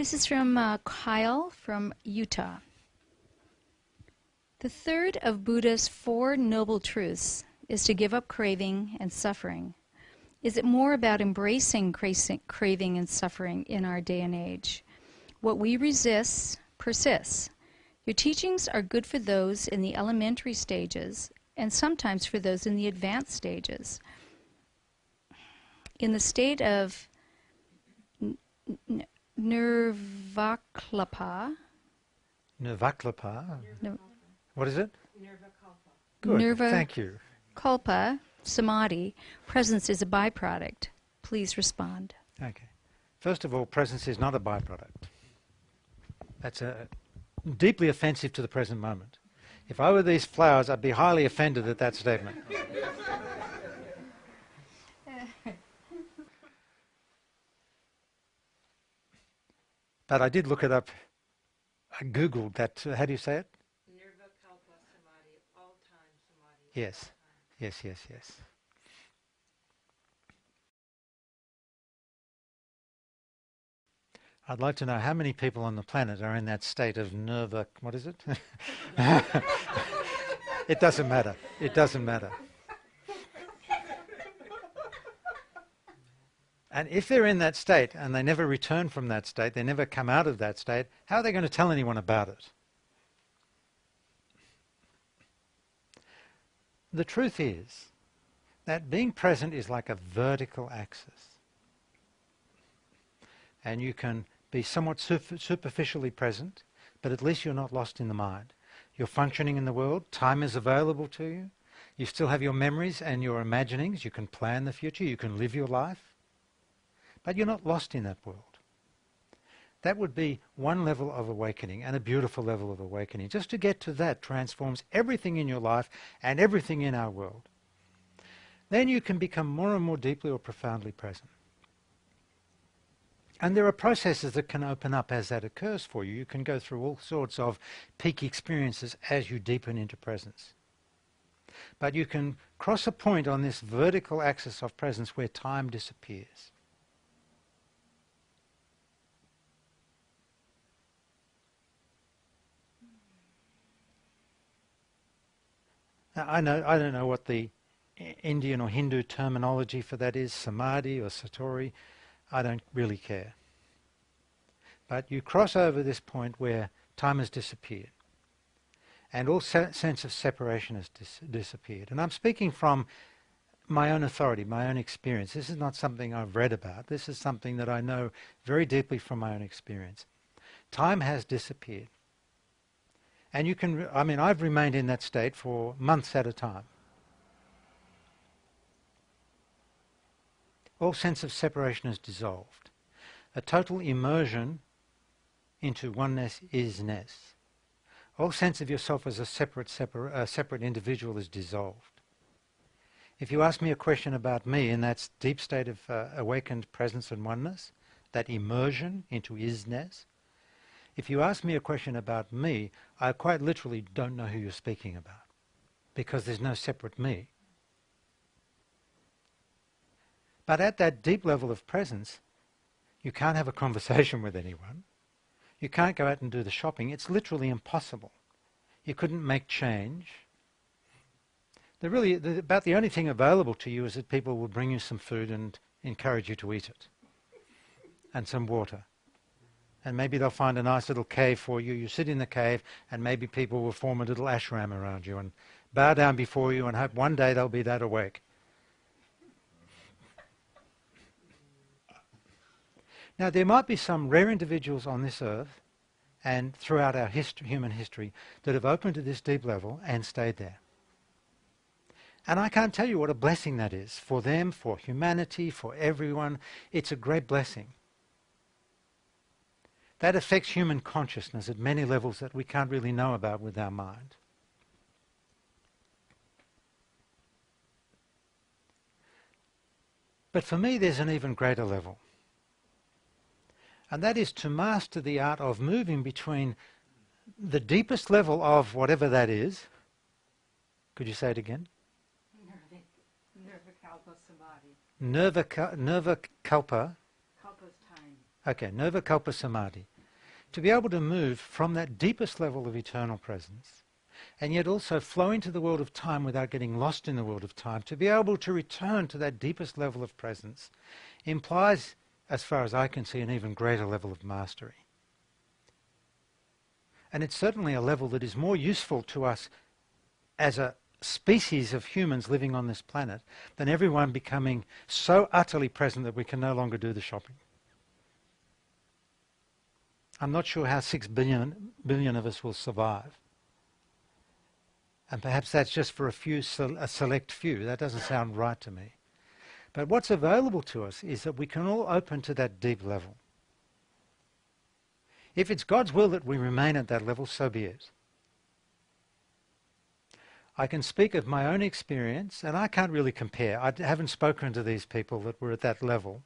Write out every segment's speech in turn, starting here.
This is from Kyle from Utah. The third of Buddha's 4 noble truths is to give up craving and suffering. Is it more about embracing craving and suffering in our day and age? What we resist persists. Your teachings are good for those in the elementary stages and sometimes for those in the advanced stages. In the state of Nirvakalpa. Nirvakalpa? No, what is it? Nirvakalpa. Good, thank you. Kalpa, samadhi, presence is a byproduct. Please respond. Okay. First of all, presence is not a byproduct. That's deeply offensive to the present moment. If I were these flowers, I'd be highly offended at that statement. But I did look it up. I Googled that. How do you say it? Nirvakalpa samadhi, all-time samadhi. Yes. Yes, yes, yes. I'd like to know how many people on the planet are in that state of what is it? It doesn't matter. It doesn't matter. And if they're in that state and they never return from that state, they never come out of that state, how are they going to tell anyone about it? The truth is that being present is like a vertical axis. And you can be somewhat superficially present, but at least you're not lost in the mind. You're functioning in the world, time is available to you, you still have your memories and your imaginings, you can plan the future, you can live your life, but you're not lost in that world. That would be one level of awakening, and a beautiful level of awakening. Just to get to that transforms everything in your life and everything in our world. Then you can become more and more deeply or profoundly present. And there are processes that can open up as that occurs for you. You can go through all sorts of peak experiences as you deepen into presence. But you can cross a point on this vertical axis of presence where time disappears. Now, I don't know what the Indian or Hindu terminology for that is, samadhi or satori. I don't really care. But you cross over this point where time has disappeared and all sense of separation has disappeared. And I'm speaking from my own authority, my own experience. This is not something I've read about. This is something that I know very deeply from my own experience. Time has disappeared. And you can, I've remained in that state for months at a time. All sense of separation is dissolved. A total immersion into oneness, isness. All sense of yourself as a separate individual is dissolved. If you ask me a question about me in that deep state of awakened presence and oneness, that immersion into isness, if you ask me a question about me, I quite literally don't know who you're speaking about, because there's no separate me. But at that deep level of presence, you can't have a conversation with anyone. You can't go out and do the shopping. It's literally impossible. You couldn't make change. About the only thing available to you is that people will bring you some food and encourage you to eat it, and some water. And maybe they'll find a nice little cave for you. You sit in the cave and maybe people will form a little ashram around you and bow down before you and hope one day they'll be that awake. Now there might be some rare individuals on this earth and throughout our human history that have opened to this deep level and stayed there. And I can't tell you what a blessing that is for them, for humanity, for everyone. It's a great blessing. That affects human consciousness at many levels that we can't really know about with our mind. But for me there's an even greater level. And that is to master the art of moving between the deepest level of whatever that is. Could you say it again? Nirvakalpa samadhi. Nirvakalpa. Kalpa's time. Okay, Nirvikalpa Samadhi. To be able to move from that deepest level of eternal presence and yet also flow into the world of time without getting lost in the world of time, to be able to return to that deepest level of presence implies, as far as I can see, an even greater level of mastery. And it's certainly a level that is more useful to us as a species of humans living on this planet than everyone becoming so utterly present that we can no longer do the shopping. I'm not sure how 6 billion of us will survive. And perhaps that's just for a select few. That doesn't sound right to me. But what's available to us is that we can all open to that deep level. If it's God's will that we remain at that level, so be it. I can speak of my own experience, and I can't really compare. I haven't spoken to these people that were at that level.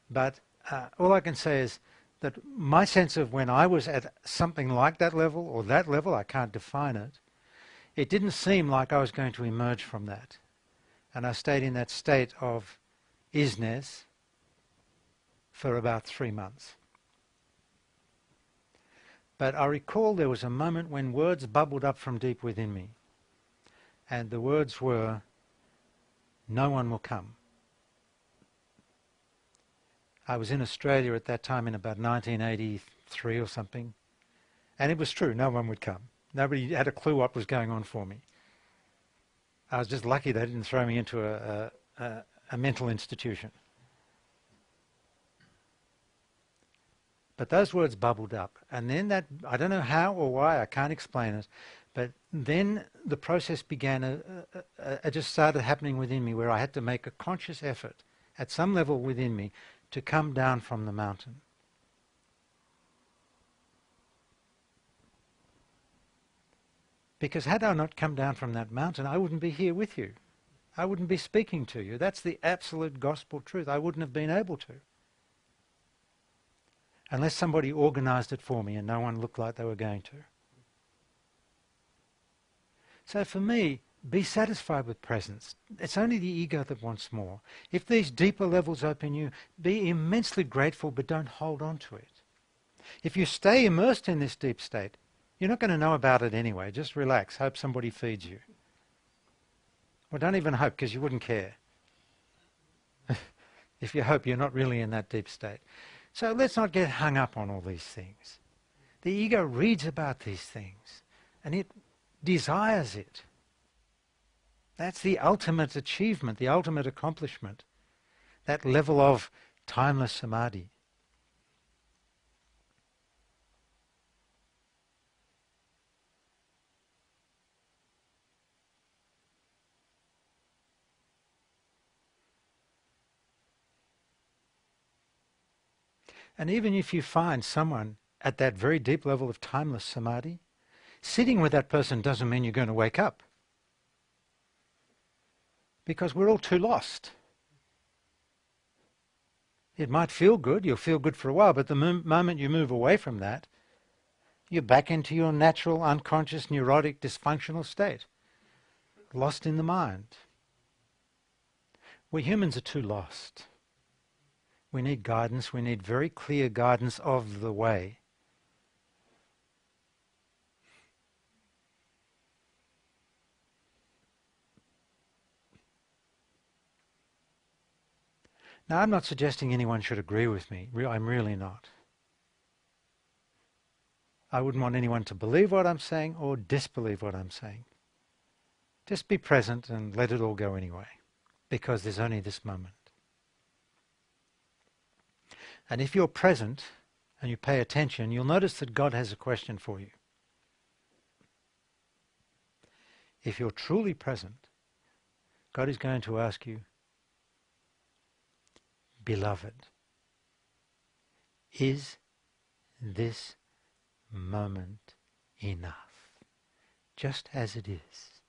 But all I can say is that my sense of when I was at something like that level, or that level, I can't define it, it didn't seem like I was going to emerge from that. And I stayed in that state of isness for about 3 months. But I recall there was a moment when words bubbled up from deep within me. And the words were, "No one will come." I was in Australia at that time in about 1983 or something. And it was true, no one would come. Nobody had a clue what was going on for me. I was just lucky they didn't throw me into a mental institution. But those words bubbled up. And then that, I don't know how or why, I can't explain it, but then the process began, it just started happening within me where I had to make a conscious effort at some level within me to come down from the mountain. Because had I not come down from that mountain, I wouldn't be here with you. I wouldn't be speaking to you. That's the absolute gospel truth. I wouldn't have been able to. Unless somebody organized it for me and no one looked like they were going to. So for me, be satisfied with presence. It's only the ego that wants more. If these deeper levels open you, be immensely grateful, but don't hold on to it. If you stay immersed in this deep state, you're not going to know about it anyway. Just relax. Hope somebody feeds you. Well, don't even hope, because you wouldn't care. If you hope, you're not really in that deep state. So let's not get hung up on all these things. The ego reads about these things, and it desires it. That's the ultimate achievement, the ultimate accomplishment. That level of timeless samadhi. And even if you find someone at that very deep level of timeless samadhi, sitting with that person doesn't mean you're going to wake up. Because we're all too lost. It might feel good, you'll feel good for a while, but the moment you move away from that, you're back into your natural, unconscious, neurotic, dysfunctional state. Lost in the mind. We humans are too lost. We need guidance, we need very clear guidance of the way. Now, I'm not suggesting anyone should agree with me. I'm really not. I wouldn't want anyone to believe what I'm saying or disbelieve what I'm saying. Just be present and let it all go anyway, because there's only this moment. And if you're present and you pay attention, you'll notice that God has a question for you. If you're truly present, God is going to ask you, "Beloved, is this moment enough, just as it is?"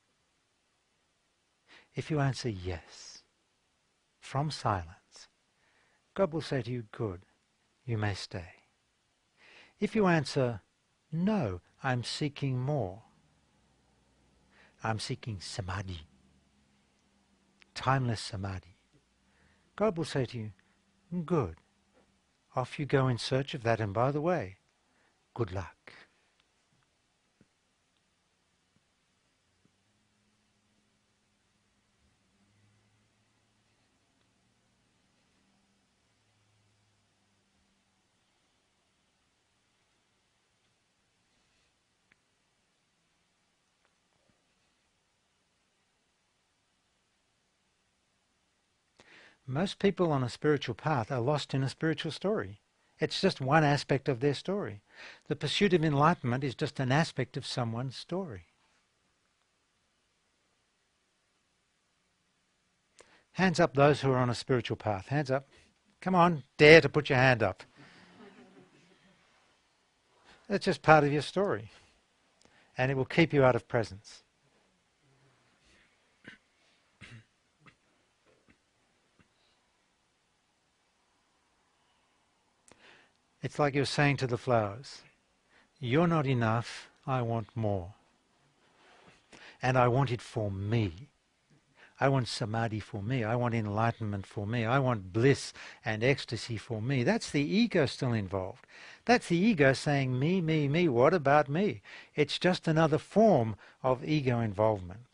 If you answer yes, from silence, God will say to you, "Good, you may stay." If you answer, "No, I'm seeking more. I'm seeking samadhi, timeless samadhi," God will say to you, "Good, off you go in search of that. And by the way, good luck. Most people on a spiritual path are lost in a spiritual story. It's just one aspect of their story. The pursuit of enlightenment is just an aspect of someone's story. Hands up those who are on a spiritual path. Hands up. Come on, dare to put your hand up. That's just part of your story. And it will keep you out of presence. It's like you're saying to the flowers, you're not enough, I want more. And I want it for me. I want samadhi for me. I want enlightenment for me. I want bliss and ecstasy for me. That's the ego still involved. That's the ego saying, me, me, me, what about me? It's just another form of ego involvement.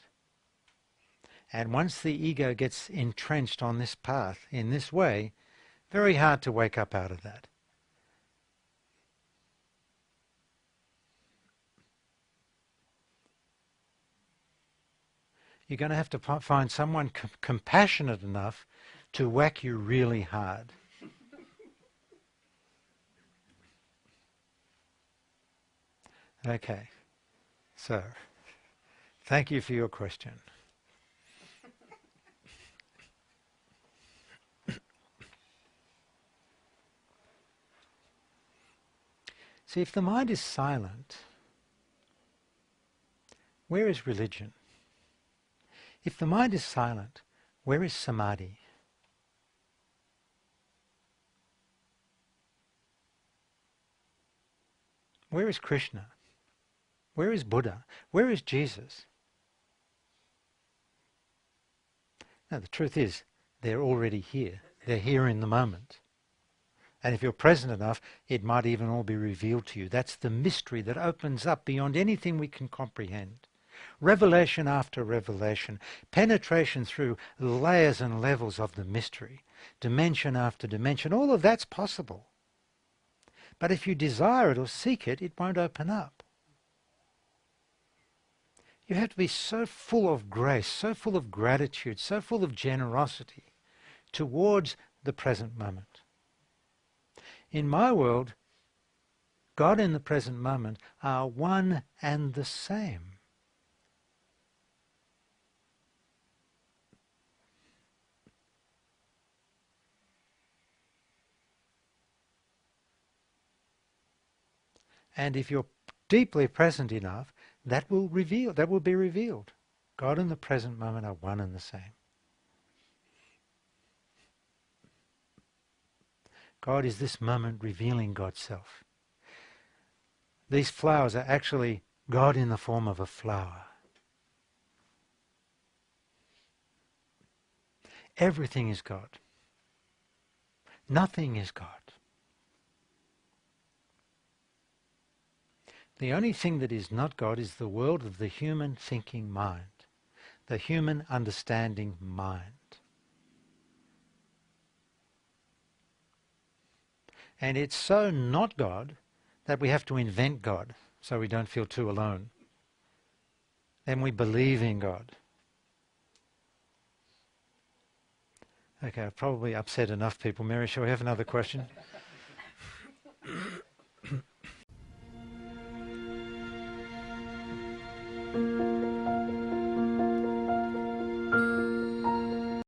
And once the ego gets entrenched on this path in this way, very hard to wake up out of that. You're going to have to find someone compassionate enough to whack you really hard. Okay, so thank you for your question. See, if the mind is silent, where is religion? If the mind is silent, where is samadhi? Where is Krishna? Where is Buddha? Where is Jesus? Now, the truth is, they're already here. They're here in the moment. And if you're present enough, it might even all be revealed to you. That's the mystery that opens up beyond anything we can comprehend. Revelation after revelation, penetration through layers and levels of the mystery, dimension after dimension, all of that's possible. But if you desire it or seek it, it won't open up. You have to be so full of grace, so full of gratitude, so full of generosity towards the present moment. In my world, God and the present moment are one and the same. And if you're deeply present enough, that will be revealed. God and the present moment are one and the same. God is this moment revealing God's self. These flowers are actually God in the form of a flower. Everything is God. Nothing is God. The only thing that is not God is the world of the human thinking mind, the human understanding mind. And it's so not God that we have to invent God so we don't feel too alone. Then we believe in God. Okay, I've probably upset enough people. Mary, shall we have another question?